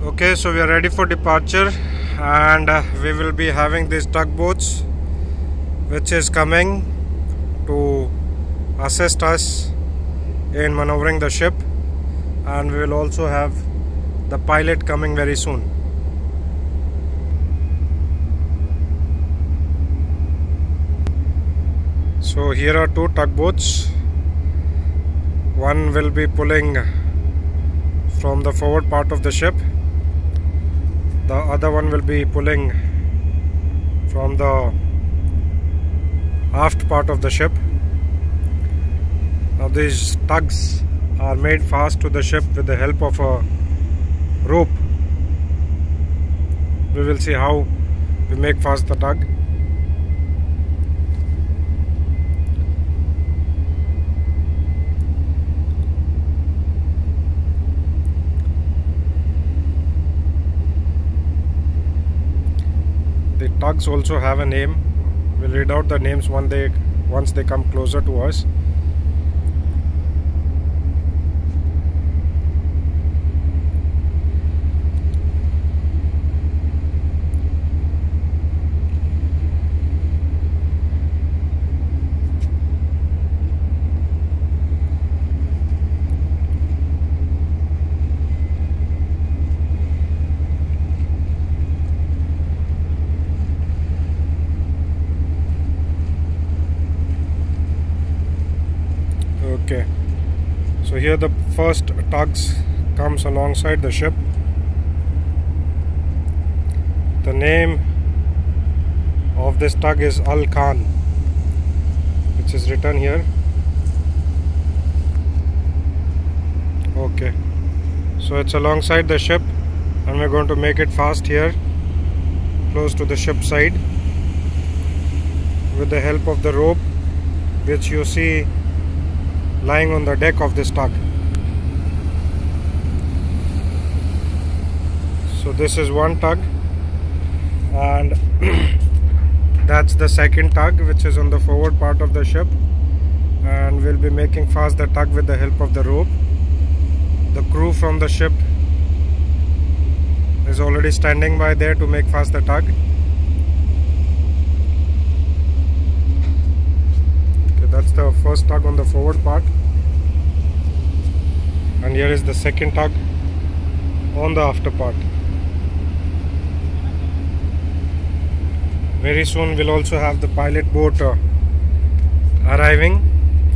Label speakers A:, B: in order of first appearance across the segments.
A: Okay, so we are ready for departure, and we will be having these tugboats which is coming to assist us in maneuvering the ship, and we will also have the pilot coming very soon. So here are two tugboats. One will be pulling from the forward part of the ship. The other one will be pulling from the aft part of the ship. Now these tugs are made fast to the ship with the help of a rope. We will see how we make fast the tug. The tugs also have a name. We'll read out the names once they come closer to us. Okay, so here the first tugs comes alongside the ship. The name of this tug is Al Khan, which is written here. Okay, so it's alongside the ship, and we're going to make it fast here, close to the ship side, with the help of the rope which you see lying on the deck of this tug. So this is one tug, and that's the second tug which is on the forward part of the ship, and we'll be making fast the tug with the help of the rope. The crew from the ship is already standing by there to make fast the tug. That's the first tug on the forward part, and here is the second tug on the after part. Very soon we'll also have the pilot boat arriving,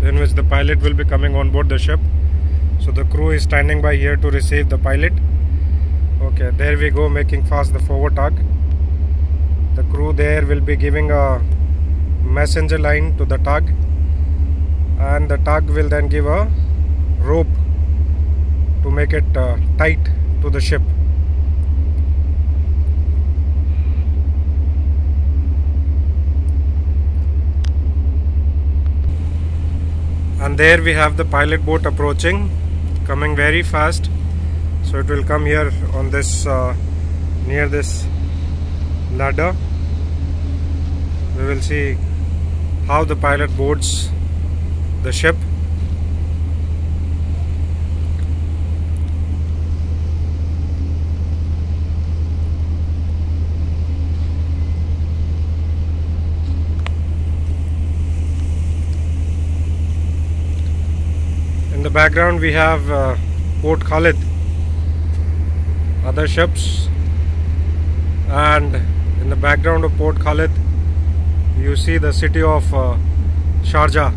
A: in which the pilot will be coming on board the ship. So the crew is standing by here to receive the pilot. Okay, there we go, making fast the forward tug. The crew there will be giving a messenger line to the tug, and the tug will then give a rope to make it tight to the ship. And there we have the pilot boat approaching, coming very fast. So it will come here on this near this ladder. We will see how the pilot boards the ship. In the background we have Port Khalid, other ships, and in the background of Port Khalid you see the city of Sharjah.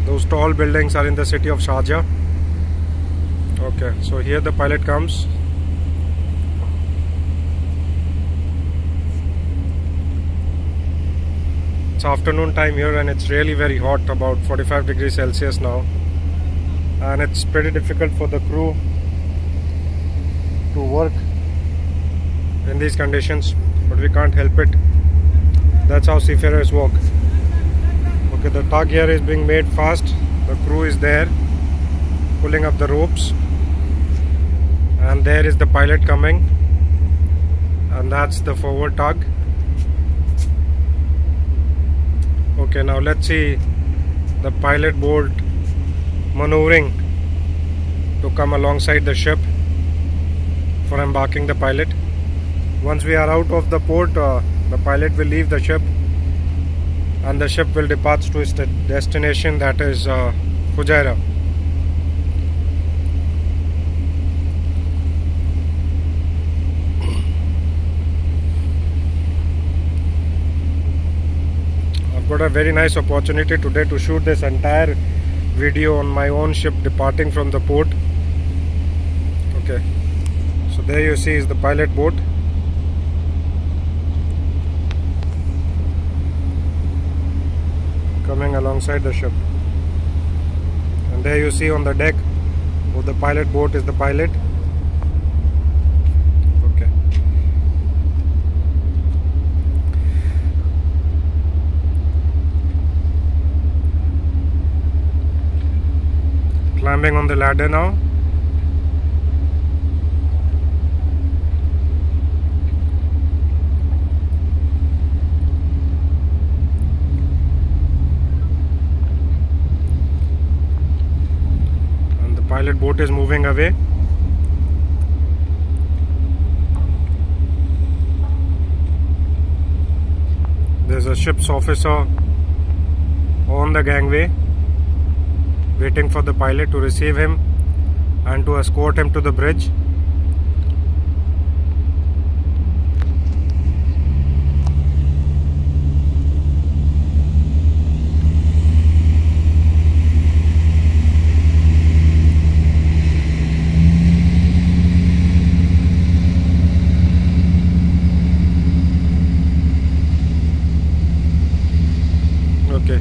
A: Those tall buildings are in the city of Sharjah. Okay, so here the pilot comes. It's afternoon time here, and it's really very hot, about 45 degrees Celsius now, and it's pretty difficult for the crew to work in these conditions, but we can't help it. That's how seafarers work. Okay, the tug here is being made fast. The crew is there pulling up the ropes, and there is the pilot coming, and that's the forward tug. Okay, now let's see the pilot boat maneuvering to come alongside the ship. for embarking the pilot. Once we are out of the port, the pilot will leave the ship and the ship will depart to its destination, that is Fujairah. I've got a very nice opportunity today to shoot this entire video on my own ship departing from the port. Okay, so there you see is the pilot boat. Coming alongside the ship, and there you see on the deck of the pilot boat is the pilot. Okay, climbing on the ladder now. Pilot boat is moving away. There's a ship's officer on the gangway waiting for the pilot to receive him and to escort him to the bridge. Okay,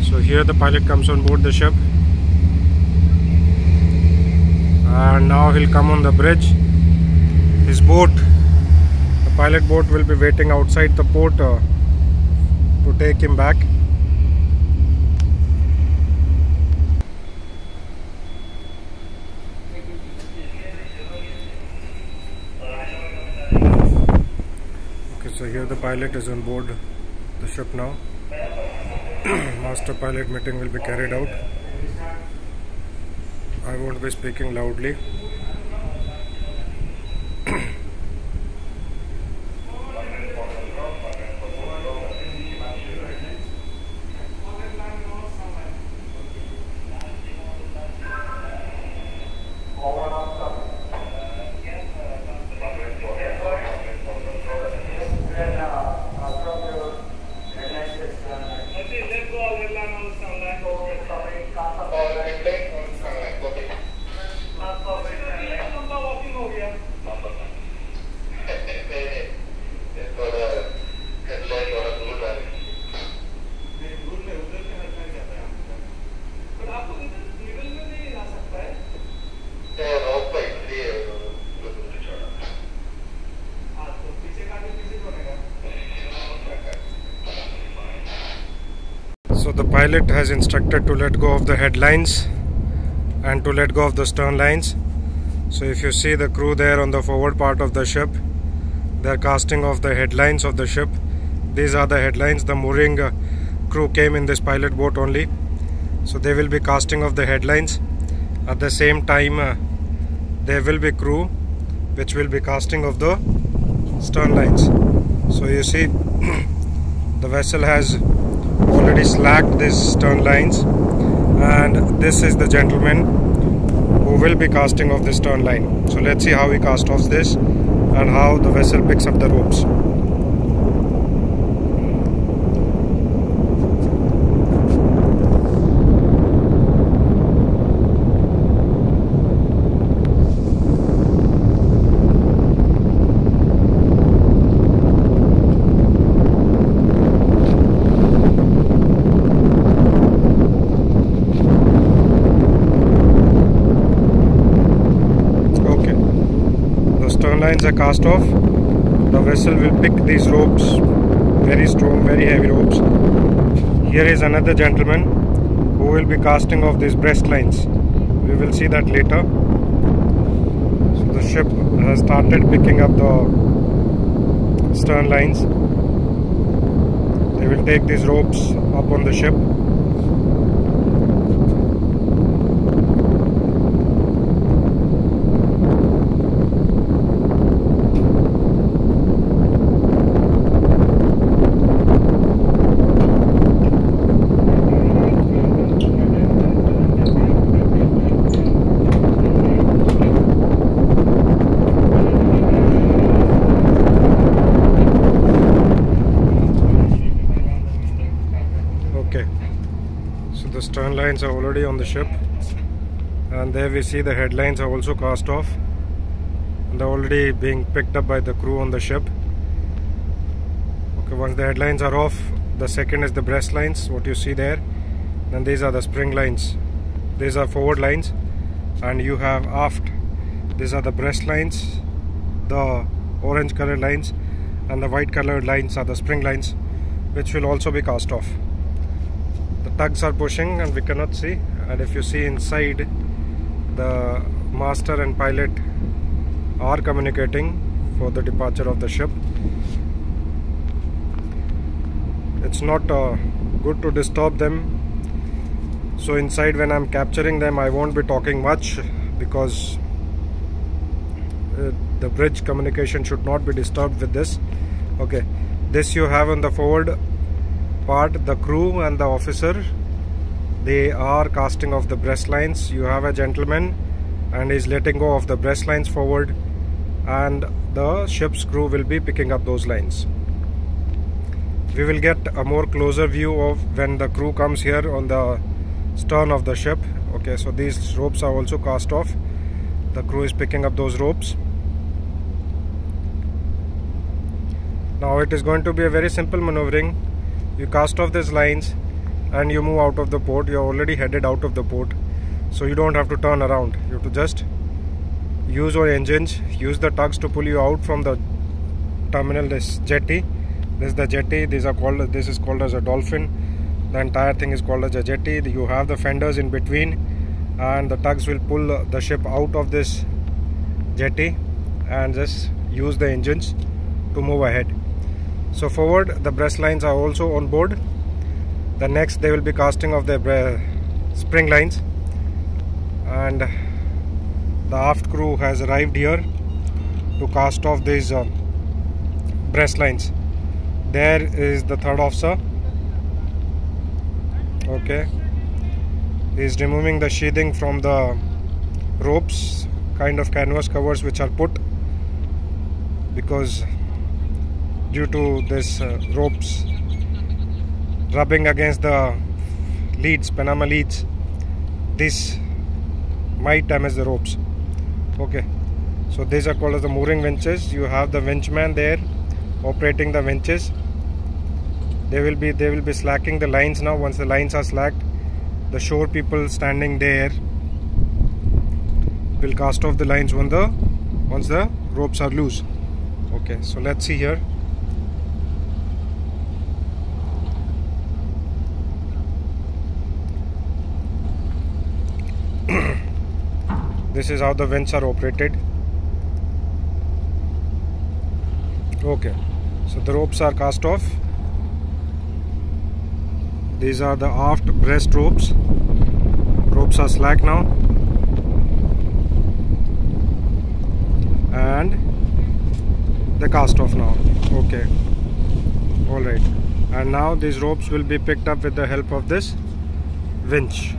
A: so here the pilot comes on board the ship, and now he'll come on the bridge. His boat, the pilot boat, will be waiting outside the port to take him back. Okay, so here the pilot is on board the ship now. Master pilot meeting will be carried out. I won't be speaking loudly. So the pilot has instructed to let go of the headlines and to let go of the stern lines. So if you see the crew there on the forward part of the ship, they are casting off the headlines of the ship. These are the headlines. The mooring crew came in this pilot boat only, so they will be casting off the headlines. At the same time there will be crew which will be casting off the stern lines. So you see the vessel has already slacked these stern lines, and this is the gentleman who will be casting off the stern line. So let's see how he casts off this and how the vessel picks up the ropes. Lines are cast off. The vessel will pick these ropes, very strong, very heavy ropes. Here is another gentleman who will be casting off these breast lines. We will see that later. So the ship has started picking up the stern lines. They will take these ropes up on the ship. lines are already on the ship, and there we see the headlines are also cast off, and they're already being picked up by the crew on the ship. Okay, once the headlines are off, the second is the breast lines, what you see there. Then these are the spring lines, these are forward lines, and you have aft, these are the breast lines, the orange colored lines, and the white colored lines are the spring lines, which will also be cast off. The tugs are pushing and we cannot see, and if you see inside, the master and pilot are communicating for the departure of the ship. It's not good to disturb them, so inside when I'm capturing them I won't be talking much, because the bridge communication should not be disturbed with this. Okay, this you have on the forward part, the crew and the officer, they are casting off the breast lines. You have a gentleman and he's letting go of the breast lines forward, and the ship's crew will be picking up those lines. We will get a more closer view of when the crew comes here on the stern of the ship. Okay, so these ropes are also cast off. The crew is picking up those ropes. Now it is going to be a very simple maneuvering. You cast off these lines and you move out of the port. You are already headed out of the port, so you don't have to turn around. You have to just use your engines, use the tugs to pull you out from the terminal, this jetty. This is the jetty. This is called as a dolphin. The entire thing is called as a jetty. You have the fenders in between, and the tugs will pull the ship out of this jetty and just use the engines to move ahead. So forward, the breast lines are also on board. The next they will be casting off the spring lines, and the aft crew has arrived here to cast off these breast lines. There is the third officer. Okay, he is removing the sheathing from the ropes, kind of canvas covers which are put, because due to this ropes rubbing against the leads, Panama leads, this might damage the ropes. Okay, so these are called as the mooring winches. You have the winchman there operating the winches. They will be slacking the lines now. Once the lines are slacked, the shore people standing there will cast off the lines once the ropes are loose. Okay, so let's see here. This is how the winches are operated. Okay, so the ropes are cast off. These are the aft breast ropes. Ropes are slack now, and they cast off now. Okay, alright, and now these ropes will be picked up with the help of this winch.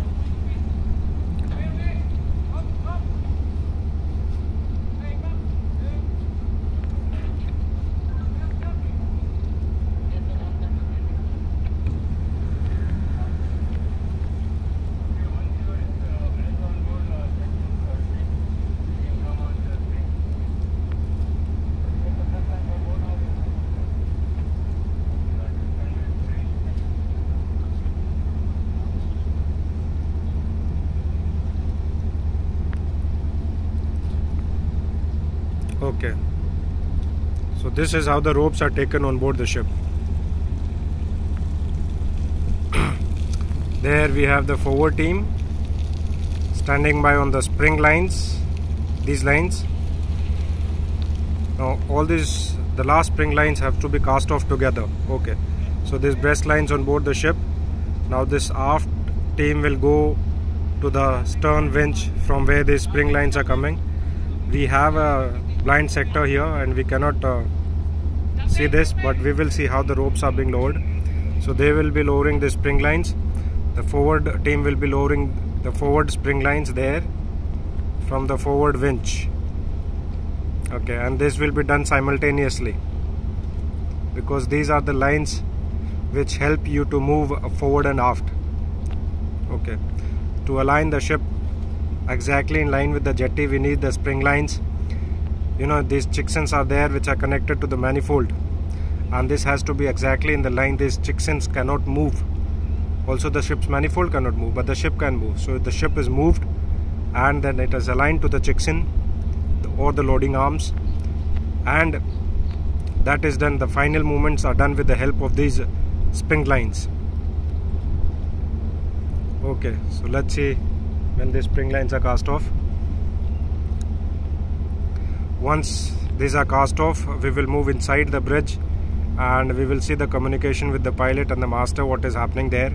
A: Okay, so this is how the ropes are taken on board the ship. There we have the forward team standing by on the spring lines, these lines. Now all these, the last spring lines have to be cast off together. Okay, so these breast lines on board the ship. Now this aft team will go to the stern winch from where these spring lines are coming. We have a blind sector here and we cannot see this, but we will see how the ropes are being lowered. So they will be lowering the spring lines. The forward team will be lowering the forward spring lines there from the forward winch. Okay, and this will be done simultaneously because these are the lines which help you to move forward and aft. Okay, To align the ship exactly in line with the jetty, we need the spring lines. You know, these chicksons are there which are connected to the manifold, and this has to be exactly in the line. These chicksons cannot move. Also the ship's manifold cannot move, but the ship can move. So the ship is moved and then it is aligned to the chickson or the loading arms, and that is done. The final movements are done with the help of these spring lines. Okay, so let's see when these spring lines are cast off. Once these are cast off, we will move inside the bridge and we will see the communication with the pilot and the master, what is happening there,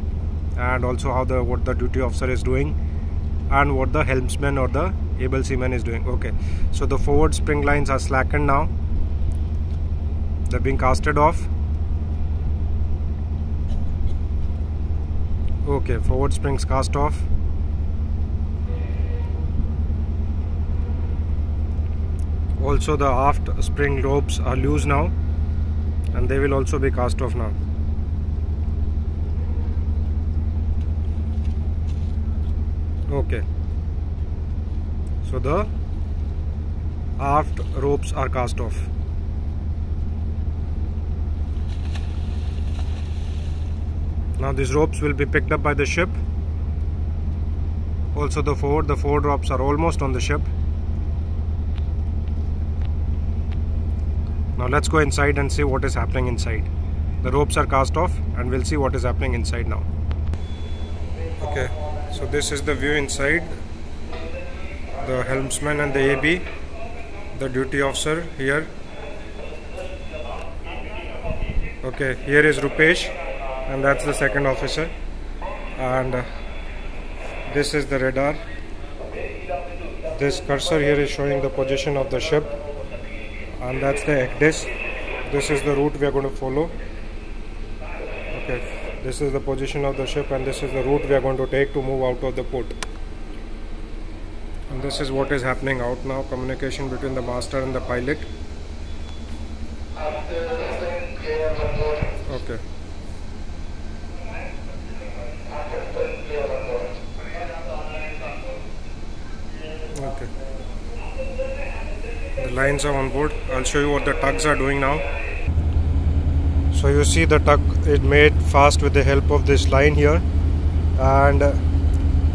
A: and also how what the duty officer is doing and what the helmsman or the able seaman is doing. Okay, so the forward spring lines are slackened now. They're being casted off. Okay, forward springs cast off. Also the aft spring ropes are loose now, and they will also be cast off now. Okay, so the aft ropes are cast off. Now these ropes will be picked up by the ship. Also the forward ropes are almost on the ship. Now let's go inside and see what is happening inside. The ropes are cast off and we'll see what is happening inside now. Okay, so this is the view inside. The helmsman and the AB, the duty officer here. Okay, here is Rupesh, and that's the second officer, and this is the radar. This cursor here is showing the position of the ship, and that's the ECDIS. This is the route we are going to follow. Okay, this is the position of the ship and this is the route we are going to take to move out of the port. And this is what is happening out now, communication between the master and the pilot. Okay. Okay. The lines are on board. I'll show you what the tugs are doing now. So you see the tug is made fast with the help of this line here, and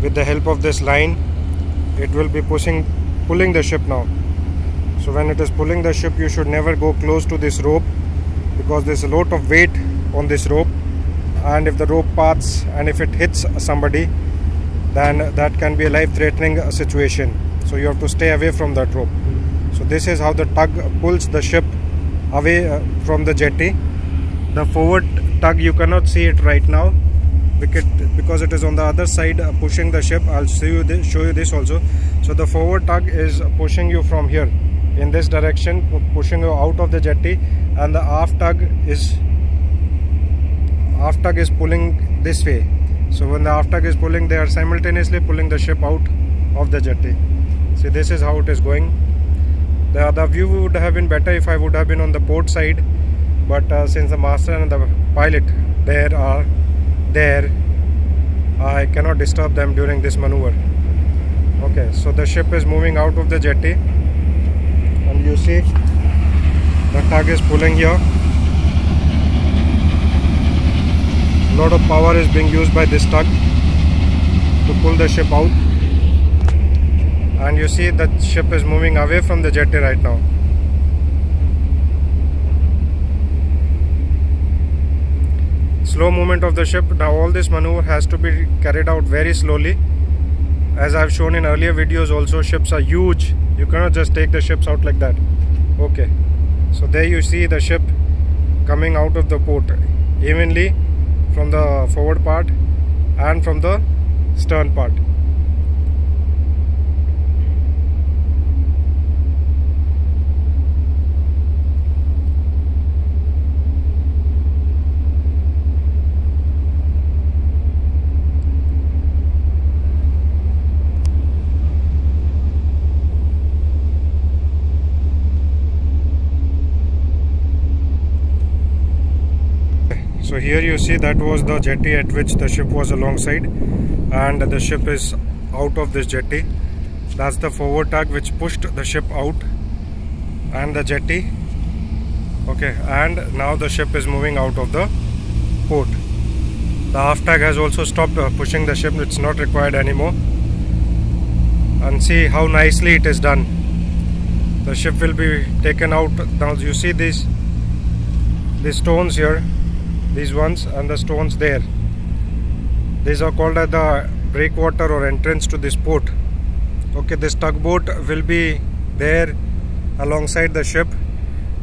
A: with the help of this line it will be pulling the ship now. So when it is pulling the ship, you should never go close to this rope because there's a lot of weight on this rope, and if the rope parts and if it hits somebody, then that can be a life-threatening situation. So you have to stay away from that rope. So this is how the tug pulls the ship away from the jetty. The forward tug, you cannot see it right now because it is on the other side pushing the ship. I'll show you this also. So the forward tug is pushing you from here in this direction, pushing you out of the jetty, and the aft tug is pulling this way. So when the aft tug is pulling, they are simultaneously pulling the ship out of the jetty. See, this is how it is going. The view would have been better if I would have been on the port side, but since the master and the pilot are there, I cannot disturb them during this maneuver. Okay, so the ship is moving out of the jetty, and you see the tug is pulling here. A lot of power is being used by this tug to pull the ship out, and you see the ship is moving away from the jetty right now. Slow movement of the ship. Now all this maneuver has to be carried out very slowly. As I have shown in earlier videos also, ships are huge. You cannot just take the ships out like that. Okay, so there you see the ship coming out of the port evenly from the forward part and from the stern part. So here you see that was the jetty at which the ship was alongside, and the ship is out of this jetty. That's the forward tug which pushed the ship out and the jetty. Okay, and now the ship is moving out of the port. The aft tug has also stopped pushing the ship. It's not required anymore. And see how nicely it is done. The ship will be taken out. Now you see these stones here, these ones, and the stones there. These are called as the breakwater or entrance to this port. Okay, this tugboat will be there alongside the ship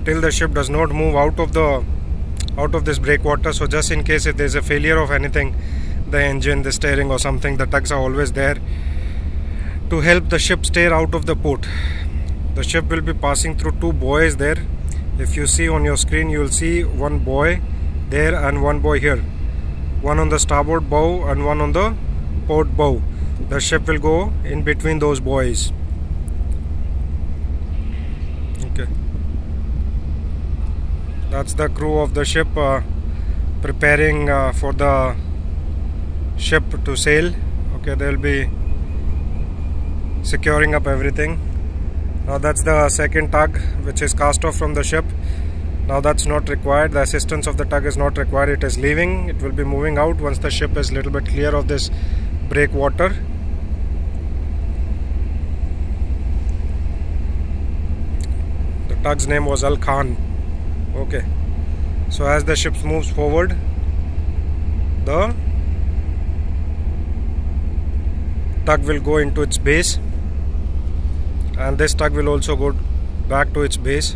A: till the ship does not move out of this breakwater. So just in case if there is a failure of anything, the engine, the steering or something, the tugs are always there to help the ship steer out of the port. The ship will be passing through two buoys there. If you see on your screen, you will see one buoy there and one buoy here. One on the starboard bow and one on the port bow. The ship will go in between those buoys. Okay. That's the crew of the ship preparing for the ship to sail. Okay, they will be securing up everything. Now that's the second tug which is cast off from the ship. Now that's not required. The assistance of the tug is not required. It is leaving. It will be moving out once the ship is a little bit clear of this breakwater. The tug's name was Al Khan. Okay. So as the ship moves forward, the tug will go into its base, and this tug will also go back to its base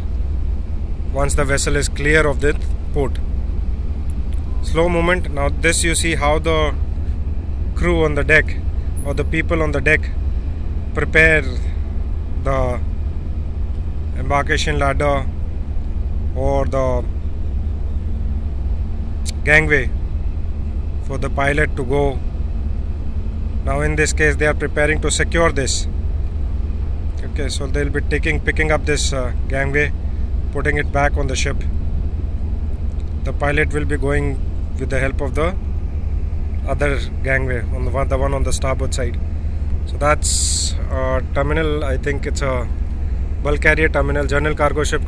A: once the vessel is clear of the port. Slow movement. Now this you see how the crew on the deck or the people on the deck prepare the embarkation ladder or the gangway for the pilot to go. Now in this case they are preparing to secure this. Okay, so they'll be picking up this gangway, putting it back on the ship. The pilot will be going with the help of the other gangway, on the one on the starboard side. So that's a terminal. I think it's a bulk carrier terminal, general cargo ship